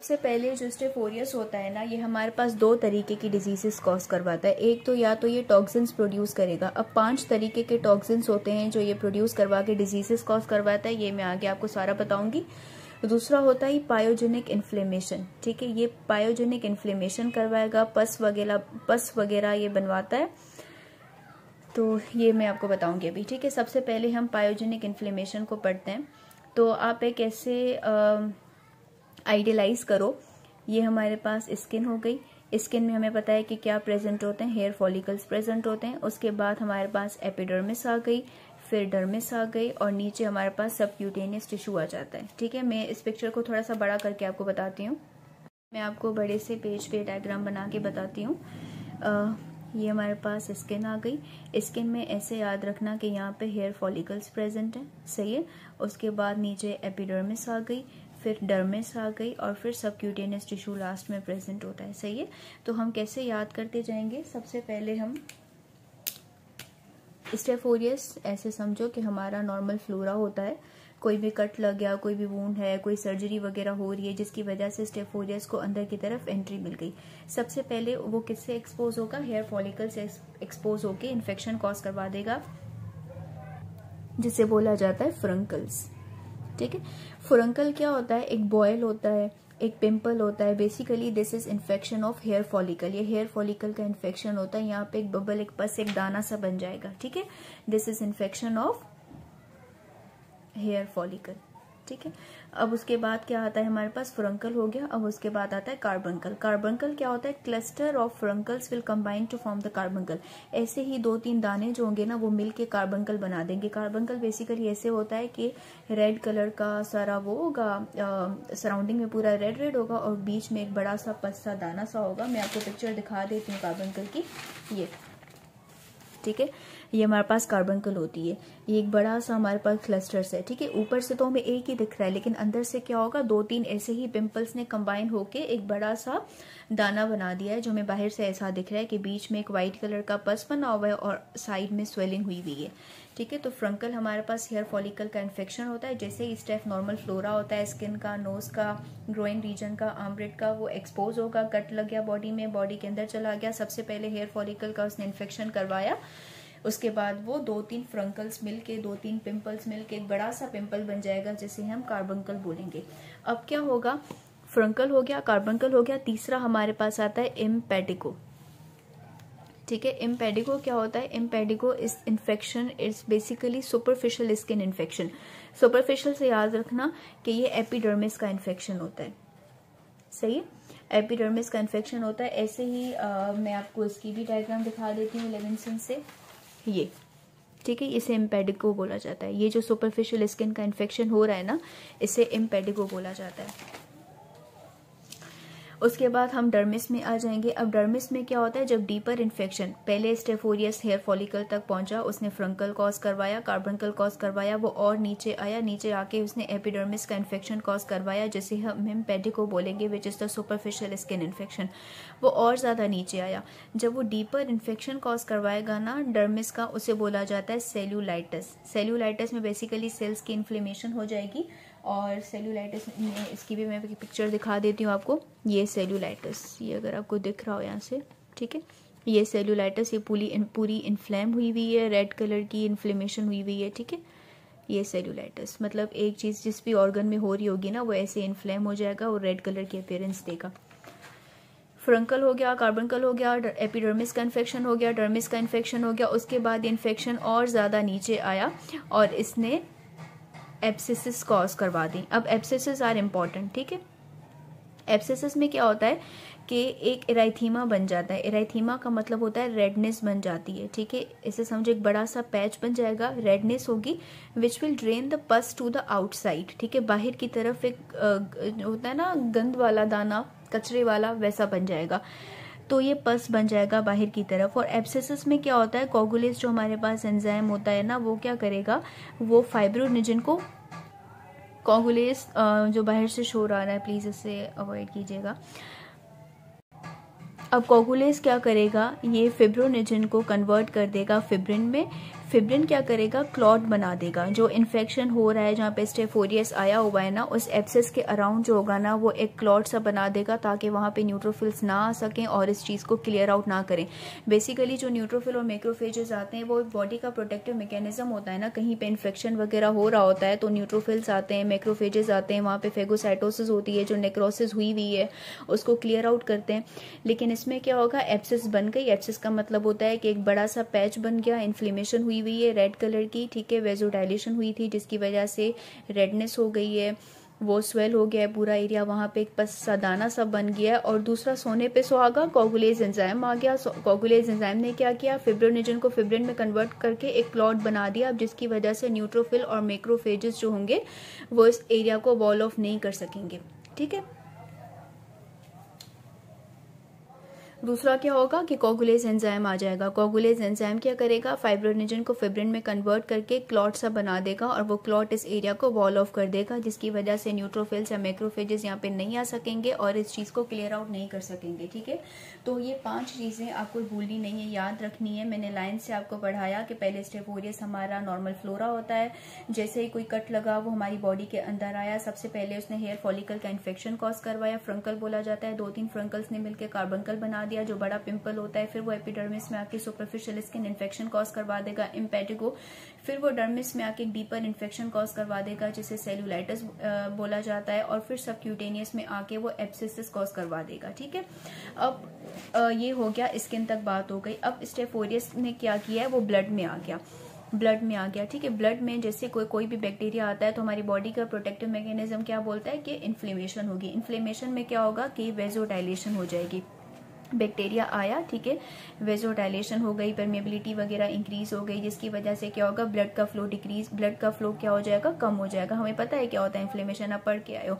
सबसे पहले जो स्टेफ ओरियस होता है ना, ये हमारे पास 2 तरीके की डिजीजेस कॉज करवाता है। एक तो या तो ये टॉक्सिन्स प्रोड्यूस करेगा। अब 5 तरीके के टॉक्सिन्स होते हैं जो ये प्रोड्यूस करवा के डिजीजेस कॉज करवाता है, ये मैं आगे आपको सारा बताऊंगी। दूसरा होता है पायोजेनिक इन्फ्लेमेशन, ठीक है, ये पायोजेनिक इन्फ्लेमेशन करवाएगा, पस वगैरह ये बनवाता है, तो ये मैं आपको बताऊंगी अभी, ठीक है। सबसे पहले हम पायोजेनिक इन्फ्लेमेशन को पढ़ते हैं। तो आप एक ऐसे आइडियलाइज करो, ये हमारे पास स्किन हो गई। स्किन में हमें पता है कि क्या प्रेजेंट होते हैं, हेयर फॉलिकल्स प्रेजेंट होते हैं। उसके बाद हमारे पास एपिडर्मिस आ गई, फिर डर्मिस आ गई, और नीचे हमारे पास सबक्यूटेनियस टिश्यू आ जाता है, ठीक है। मैं इस पिक्चर को थोड़ा सा बड़ा करके आपको बताती हूँ। मैं आपको बड़े से पेज पे डायग्राम बना के बताती हूँ। ये हमारे पास स्किन आ गई। स्किन में ऐसे याद रखना कि यहाँ पे हेयर फॉलिकल्स प्रेजेंट हैं, सही है। उसके बाद नीचे एपिडर्मिस आ गई, फिर डर्मिस आ गई, और फिर सबक्यूटेनियस टिश्यू लास्ट में प्रेजेंट होता है, सही है। तो हम कैसे याद करते जाएंगे, सबसे पहले हम स्टेफ ओरियस ऐसे समझो कि हमारा नॉर्मल फ्लोरा होता है। कोई भी कट लग गया, कोई भी वूंड है, कोई सर्जरी वगैरह हो रही है जिसकी वजह से स्टेफ ओरियस को अंदर की तरफ एंट्री मिल गई। सबसे पहले वो किससे एक्सपोज होगा, हेयर फॉलिकल से एक्सपोज होके इन्फेक्शन कॉज करवा देगा, जिसे बोला जाता है फुरंकल्स, ठीक है। फुरंकल क्या होता है, एक बॉयल होता है, एक पिंपल होता है। Basically this is infection of hair follicle. ये हेयर फॉलिकल का इन्फेक्शन होता है। यहाँ पे एक बबल, एक पस, एक दाना सा बन जाएगा, ठीक है। This is infection of hair follicle, ठीक है। अब उसके बाद क्या आता है हमारे पास, फुरंकल हो गया। अब उसके बाद आता है कार्बंकल। कार्बंकल क्या होता है, cluster of furuncles will combine to form the carbuncle. ऐसे ही 2-3 दाने जो होंगे ना वो मिलके कार्बंकल बना देंगे। कार्बंकल बेसिकली ऐसे होता है कि रेड कलर का सारा वो होगा, सराउंडिंग में पूरा रेड रेड होगा, और बीच में एक बड़ा सा पस्सा दाना सा होगा। मैं आपको पिक्चर दिखा देती हूँ कार्बंकल की, ये, ठीक है। ये हमारे पास कार्बंकल होती है। ये एक बड़ा सा हमारे पास क्लस्टर्स है, ठीक है। ऊपर से तो हमें एक ही दिख रहा है, लेकिन अंदर से क्या होगा, 2-3 ऐसे ही पिंपल्स ने कंबाइन होके एक बड़ा सा दाना बना दिया है, जो हमें बाहर से ऐसा दिख रहा है कि बीच में एक व्हाइट कलर का पस बना हुआ है और साइड में स्वेलिंग हुई हुई है, ठीक है। तो फ्रंकल हमारे पास हेयर फॉलिकल का इन्फेक्शन होता है। जैसे ही स्टेफ नॉर्मल फ्लोरा होता है, स्किन का, नोज का, ग्रोइन रीजन का, आर्मरेट का, वो एक्सपोज होगा, कट लग गया बॉडी में, बॉडी के अंदर चला गया। सबसे पहले हेयर फॉलिकल का उसने इन्फेक्शन करवाया, उसके बाद वो 2-3 फ्रंकल्स मिलके, 2-3 पिंपल्स मिलके एक बड़ा सा पिंपल बन जाएगा, जिसे हम कार्बंकल बोलेंगे। अब क्या होगा, फ्रंकल हो गया, कार्बंकल हो गया। तीसरा हमारे पास आता है इम्पेडिगो, ठीक है। इम्पेडिगो क्या होता है, इम्पेडिगो इस infection is basically superficial skin infection. Superficial से याद रखना कि ये एपिडर्मिस का इन्फेक्शन होता है, सही है। एपिडर्मिस का इन्फेक्शन होता है। ऐसे ही मैं आपको इसकी भी डायग्राम दिखा देती हूँ लेविंसन से, ये, ठीक है। इसे इम्पेडिगो बोला जाता है। ये जो सुपरफिशियल स्किन का इन्फेक्शन हो रहा है ना, इसे इम्पेडिगो बोला जाता है। उसके बाद हम डर्मिस में आ जाएंगे। अब डर्मिस में क्या होता है, जब डीपर इन्फेक्शन, पहले स्टेफ ओरियस हेयर फॉलिकल तक पहुंचा, उसने फ्रंकल कॉज करवाया, कार्बंकल कॉज करवाया, वो और नीचे आया, नीचे आके उसने एपिडर्मिस का इन्फेक्शन कॉज करवाया, जिसे हम इम्पेडिगो बोलेंगे, which is the superficial skin infection. वो और ज्यादा नीचे आया। जब वो डीपर इन्फेक्शन कॉज करवाएगा ना डर्मिस का, उसे बोला जाता है सेल्यूलाइटिस। सेल्यूलाइटिस में बेसिकली सेल्स की इन्फ्लेमेशन हो जाएगी, और सेल्यूलाइटिस में इसकी भी मैं पिक्चर दिखा देती हूँ आपको। ये सेल्यूलाइटिस, ये अगर आपको दिख रहा हो यहाँ से, ठीक है। ये सेल्यूलाइटिस, ये पूरी इन्फ्लेम हुई हुई है, रेड कलर की इन्फ्लेमेशन हुई हुई है, ठीक है। ये सेल्यूलाइटिस मतलब एक चीज जिस भी ऑर्गन में हो रही होगी ना, वो ऐसे इन्फ्लेम हो जाएगा और रेड कलर की अपीयरेंस देगा। फ्रंकल हो गया, कार्बंकल हो गया, एपिडर्मिस का इन्फेक्शन हो गया, डर्मिस का इन्फेक्शन हो गया। उसके बाद ये इन्फेक्शन और ज्यादा नीचे आया और इसने एब्सिसिस कॉज करवा दी। अब एब्सिसिस आर इम्पॉर्टेंट, ठीक है। एब्सिसिस में क्या होता है कि एक इराइथीमा बन जाता है। इराइथीमा का मतलब होता है रेडनेस बन जाती है, ठीक है। इसे समझो एक बड़ा सा पैच बन जाएगा, रेडनेस होगी, which will drain the pus to the outside, ठीक है। बाहर की तरफ एक होता है ना गंद वाला दाना, कचरे वाला, वैसा बन जाएगा। तो ये पस बन जाएगा बाहर की तरफ। और एब्सिसिस में क्या होता है, कोगुलेस जो हमारे पास एंजाइम होता है ना, वो क्या करेगा, वो फाइब्रोनिजन को, कोगुलेस जो बाहर से शोर आ रहा है प्लीज इसे अवॉइड कीजिएगा। अब कोगुलेस क्या करेगा, ये फिब्रोनिजन को कन्वर्ट कर देगा फिब्रिन में। फिब्रिन क्या करेगा, क्लॉट बना देगा। जो इन्फेक्शन हो रहा है, जहाँ पे स्टेफ ओरियस आया हुआ है ना, उस एब्सेस के अराउंड जो होगा ना, वो एक क्लॉट सा बना देगा ताकि वहाँ पे न्यूट्रोफिल्स ना आ सकें और इस चीज़ को क्लियर आउट ना करें। बेसिकली जो न्यूट्रोफिल और मैक्रोफेजेस आते हैं वो बॉडी का प्रोटेक्टिव मैकेनिज्म होता है ना, कहीं पे इन्फेक्शन वगैरह हो रहा होता है तो न्यूट्रोफिल्स आते हैं, मैक्रोफेजेस आते हैं, वहाँ पे फेगोसाइटोसिस होती है, जो नेक्रोसिस हुई हुई है उसको क्लियर आउट करते हैं। लेकिन इसमें क्या होगा, एब्सेस बन गई। एब्सेस का मतलब होता है कि एक बड़ा सा पैच बन गया, इन्फ्लेमेशन हुई हुई है रेड कलर की, ठीक है, वेजोडाइलेशन हुई थी जिसकी वजह से रेडनेस हो गई है, वो स्वेल हो गया है पूरा एरिया, वहाँ पे एक बस सा दाना सा बन गया है। और दूसरा सोने पे सुहागा, कोगुलेज एंजाइम आ गया। कोगुलेज एंजाइम ने क्या किया, फिब्रिनोजन को फिब्रिन में कन्वर्ट करके एक क्लॉट बना दिया, अब जिसकी वजह से न्यूट्रोफिल और मैक्रोफेजेस जो होंगे वो इस एरिया को वॉल ऑफ नहीं कर सकेंगे, ठीक है। दूसरा क्या होगा कि कोगुलेज एंजाइम आ जाएगा। कोगुलेज एंजाइम क्या करेगा, फाइब्रिनोजन को फिब्रिन में कन्वर्ट करके क्लॉट सा बना देगा और वो क्लॉट इस एरिया को वॉल ऑफ कर देगा, जिसकी वजह से न्यूट्रोफिल्स या मैक्रोफेजेस यहाँ पे नहीं आ सकेंगे और इस चीज़ को क्लियर आउट नहीं कर सकेंगे, ठीक है। तो ये 5 चीज़ें आपको भूलनी नहीं है, याद रखनी है। मैंने लाइन से आपको पढ़ाया कि पहले स्टेफ ओरियस हमारा नॉर्मल फ्लोरा होता है, जैसे ही कोई कट लगा वो हमारी बॉडी के अंदर आया, सबसे पहले उसने हेयर फॉलिकल का इन्फेक्शन कॉज करवाया, फ्रंकल बोला जाता है, 2-3 फ्रंकल्स ने मिलकर कार्बंकल बना दिया जो बड़ा पिंपल होता है, फिर वो एपिडर्मिस में आके सुपरफिशियल स्किन इन्फेक्शन कॉज करवा देगा, इम्पेटिगो, फिर वो डर्मिस में आके डीपर इन्फेक्शन कॉज करवा देगा जिसे सेलुलाइटिस बोला जाता है, और फिर सबक्यूटेनियस में आके वो एब्सिसिस कॉज करवा देगा, ठीक है। अब ये हो गया, स्किन तक बात हो गई। अब स्टेफ ओरियस ने क्या किया है, वो ब्लड में आ गया, ब्लड में आ गया, ठीक है। ब्लड में जैसे कोई भी बैक्टीरिया आता है तो हमारी बॉडी का प्रोटेक्टिव मैकेनिज्म क्या बोलता है कि इन्फ्लेमेशन होगी। इन्फ्लेमेशन में क्या होगा कि वेजोडाइलेशन हो जाएगी। बैक्टीरिया आया, ठीक है, वेजोडाइलेशन हो गई, परमेबिलिटी वगैरह इंक्रीज हो गई, जिसकी वजह से क्या होगा, ब्लड का फ्लो डिक्रीज, ब्लड का फ्लो क्या हो जाएगा, कम हो जाएगा। हमें पता है क्या होता है इन्फ्लेमेशन, आप पढ़ के आए हो।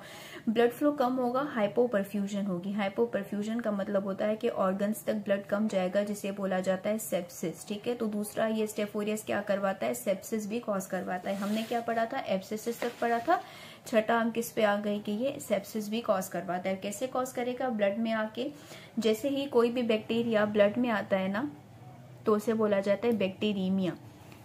ब्लड फ्लो कम होगा, हाइपोपरफ्यूजन होगी। हाइपोपरफ्यूजन का मतलब होता है कि ऑर्गन्स तक ब्लड कम जाएगा, जिसे बोला जाता है सेप्सिस, ठीक है। तो दूसरा ये स्टेफ ओरियस क्या करवाता है, सेप्सिस भी कॉज करवाता है। हमने क्या पढ़ा था, एब्सिसिस तक पढ़ा था, छठा हम किस पे आ गए कि ये सेप्सिस भी कॉज करवाता है। कैसे कॉज करेगा, ब्लड में आके, जैसे ही कोई भी बैक्टीरिया ब्लड में आता है ना तो उसे बोला जाता है बैक्टीरीमिया,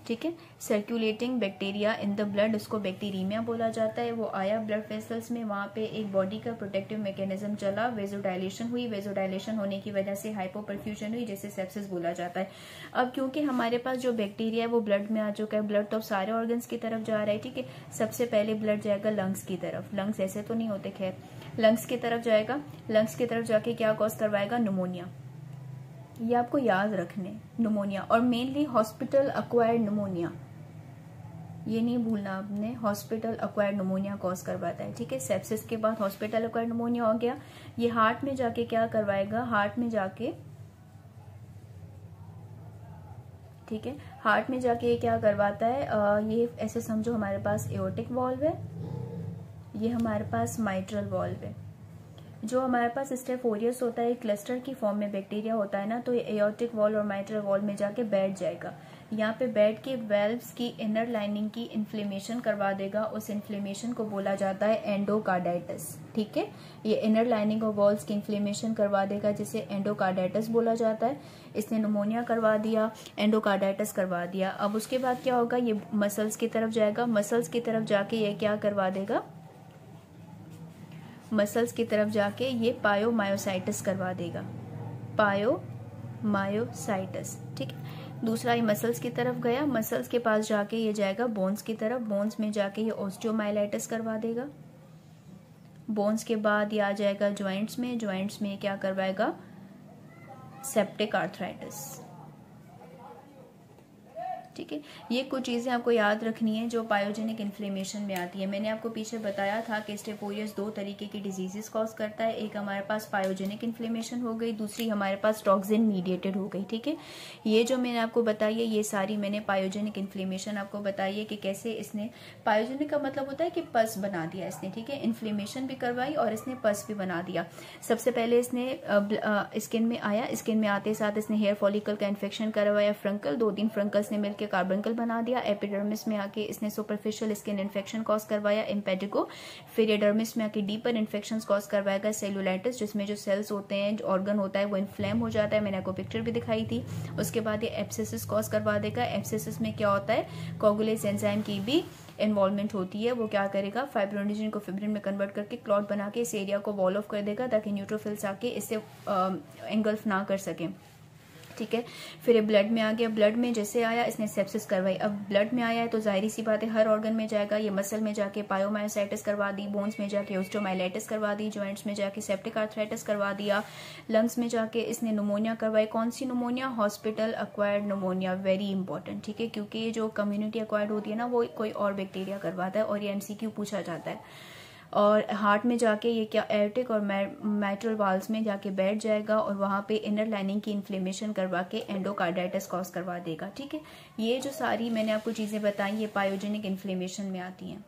ठीक है। Circulating bacteria in the blood, उसको बैक्टीरीमिया बोला जाता है। वो आया ब्लड वेसल्स में, वहाँ पे एक बॉडी का प्रोटेक्टिव मैकेनिज्म चला, वेजोडाइलेशन हुई, वेजोडाइलेशन होने की वजह से हाइपोपरफ्यूजन हुई, जिसे सेप्सिस बोला जाता है। अब क्योंकि हमारे पास जो बैक्टीरिया है वो ब्लड में आ चुका है, ब्लड तो अब सारे ऑर्गन्स की तरफ जा रहा है, ठीक है। सबसे पहले ब्लड जाएगा लंग्स की तरफ, लंग्स ऐसे तो नहीं होते, खैर लंग्स की तरफ जाएगा, लंग्स की तरफ जाके क्या कॉज करवाएगा, निमोनिया। ये आपको याद रखने, निमोनिया, और मेनली हॉस्पिटल अक्वायर्ड निमोनिया, ये नहीं भूलना आपने, हॉस्पिटल अक्वायर्ड निमोनिया कॉज करवाता है, ठीक है। सेप्सिस के बाद हॉस्पिटल अक्वायर्ड निमोनिया हो गया। ये हार्ट में जाके क्या करवाएगा, हार्ट में जाके, ठीक है, हार्ट में जाके ये क्या करवाता है, ये ऐसे समझो हमारे पास एओर्टिक वॉल्व है, ये हमारे पास माइट्रल वॉल्व है। जो हमारे पास स्टेफ ओरियस होता है क्लस्टर की फॉर्म में बैक्टीरिया होता है ना, तो ये एओर्टिक वॉल और माइट्रल वॉल में जाके बैठ जाएगा। यहाँ पे बैठ के वेल्व्स की इनर लाइनिंग की इन्फ्लेमेशन करवा देगा, उस इन्फ्लेमेशन को बोला जाता है एंडोकार्डाइटिस, ठीक है। ये इनर लाइनिंग और वॉल्स की इन्फ्लेमेशन करवा देगा, जिसे एंडोकार्डाइटिस बोला जाता है। इसने निमोनिया करवा दिया, एंडोकार्डाइटिस करवा दिया। अब उसके बाद क्या होगा, ये मसल्स की तरफ जाएगा, मसल्स की तरफ जाके ये क्या करवा देगा, मसल्स की तरफ जाके ये पायोमायोसाइटिस करवा देगा, पायोमायोसाइटिस, ठीक है। दूसरा ये मसल्स की तरफ गया, मसल्स के पास जाके ये जाएगा बोन्स की तरफ, बोन्स में जाके ये ऑस्टियोमाइलाइटिस करवा देगा। बोन्स के बाद ये आ जाएगा ज्वाइंट्स में, ज्वाइंट्स में क्या करवाएगा, सेप्टिक आर्थराइटिस, ठीक है। ये कुछ चीज़ें आपको याद रखनी है जो पायोजेनिक इन्फ्लेमेशन में आती है। मैंने आपको पीछे बताया था कि स्टेफ ओरियस 2 तरीके की डिजीजेस कॉज करता है, एक हमारे पास पायोजेनिक इन्फ्लेमेशन हो गई, दूसरी हमारे पास टॉक्सिन मीडिएटेड हो गई, ठीक है। ये जो मैंने आपको बताई है ये सारी मैंने पायोजेनिक इन्फ्लेमेशन आपको बताई है कि कैसे इसने, पायोजेनिक का मतलब होता है कि पस बना दिया इसने, ठीक है। इन्फ्लेमेशन भी करवाई और इसने पस भी बना दिया। सबसे पहले इसने स्किन में आया, स्किन में आते साथ इसने हेयर फॉलिकल का इन्फेक्शन करवाया, फ्रंकल, 2-3 फ्रंकल्स ने मिलकर आके कार्बंकल बना दिया, एपिडर्मिस में आके इसने सुपरफिशियल स्किन इन्फेक्शन कॉज करवाया, इम्पेडिको, फिर ये डर्मिस में आके डीपर इन्फेक्शन कॉज करवाएगा, सेलुलाइटिस जिसमें जो सेल्स होते हैं, जो ऑर्गन होता है वो इन्फ्लेम हो जाता है, मैंने आपको पिक्चर भी दिखाई थी। उसके बाद ये एब्सेसिस कॉज करवा देगा। एब्सेसिस में क्या होता है, कोगुलेज एंजाइम की भी इन्वॉल्वमेंट होती है, वो क्या करेगा, फाइब्रोनेजिन को फिब्रिन में कन्वर्ट करके क्लॉट बना के इस एरिया को वॉल ऑफ कर देगा ताकि न्यूट्रोफिल्स आके इससे एंगल्फ ना कर सकें, ठीक है। फिर ये ब्लड में आ गया, ब्लड में जैसे आया इसने सेप्सिस करवाई। अब ब्लड में आया है तो जाहिर सी बात है हर ऑर्गन में जाएगा, ये मसल में जाके पायोमायोसाइटिस करवा दी, बोन्स में जाके ओस्टोमाइलाइटिस करवा दी, जॉइंट्स में जाके सेप्टिक आर्थराइटिस करवा दिया, लंग्स में जाके इसने निमोनिया करवाई। कौन सी pneumonia, hospital acquired pneumonia, very important, ठीक है, क्योंकि ये जो कम्युनिटी एक्वायर्ड होती है ना वो कोई और बैक्टीरिया करवाता है और ये MCQ पूछा जाता है। और हार्ट में जाके ये क्या एर्टिक और मैट्रल वाल्व्स में जाके बैठ जाएगा और वहाँ पे इनर लाइनिंग की इन्फ्लेमेशन करवा के एंडोकार्डाइटिस कॉज करवा देगा, ठीक है। ये जो सारी मैंने आपको चीज़ें बताई ये पायोजेनिक इन्फ्लेमेशन में आती हैं।